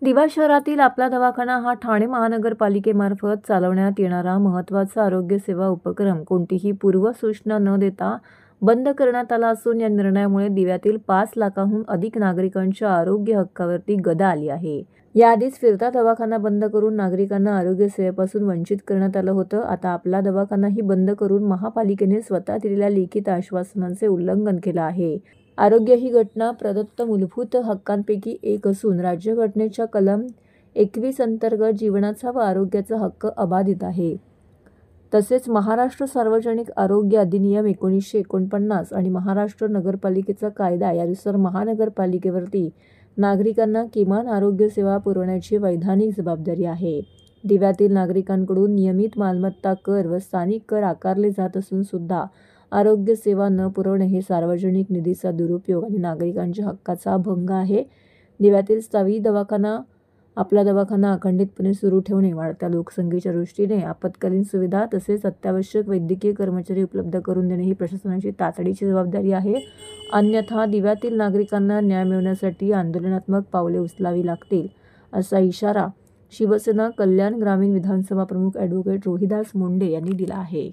दिवा शहरातील आपला दवाखाना हा ठाणे महानगरपालिकेमार्फत चालवण्यात येणारा महत्त्वाचा आरोग्य सेवा उपक्रम कोणतीही पूर्वसूचना न देता बंद करण्यात आला असून या निर्णयामुळे दिव्यातील 5 लाखांहून अधिक नागरिकांच्या आरोग्य हक्कावरती गदा आली आहे। याआधीच फिरता दवाखाना बंद करून नागरिकांना आरोग्य सेवेपासून वंचित करण्यात आलं होतं। आता आपला दवाखानाही बंद करून महापालिकेने स्वतः दिलेल्या लिखित आश्वासनांचे उल्लंघन केलं आहे। आरोग्य ही घटना प्रदत्त मूलभूत हक्कांपैकी एक असून राज्यघटनेच्या कलम 21 अंतर्गत जीवनाचा व आरोग्याचा हक्क अबाधित आहे। तसेच महाराष्ट्र सार्वजनिक आरोग्य अधिनियम 1949 आणि महाराष्ट्र नगरपालिकेचा कायदा यानुसार महानगरपालिकेवरती नागरिकांना किमान आरोग्य सेवा पुरवण्याची वैधानिक जबाबदारी आहे। दिव्यातील नागरिकांकडून नियमित मालमत्ता कर व स्थानिक कर आकारले जात असून सुद्धा आरोग्य सेवा न पुरवणे हे सार्वजनिक निधीचा दुरुपयोग आणि नागरिकांच्या हक्काचा भंग आहे। दिव्यातील स्थायी दवाखाना आपला दवाखाना अखंडितपणे सुरू ठेवणे, वाढत्या लोकसंख्येच्या दृष्टीने आपत्कालीन सुविधा तसेच अत्यावश्यक वैद्यकीय कर्मचारी उपलब्ध करून देणे ही प्रशासनाची तातडीची जबाबदारी आहे। अन्यथा दिव्यातील नागरिकांना न्याय मिळवण्यासाठी आंदोलनात्मक पावले उचलावी लागतील, असा इशारा शिवसेना कल्याण ग्रामीण विधानसभा प्रमुख ॲडव्होकेट रोहिदास मुंडे यांनी दिला आहे।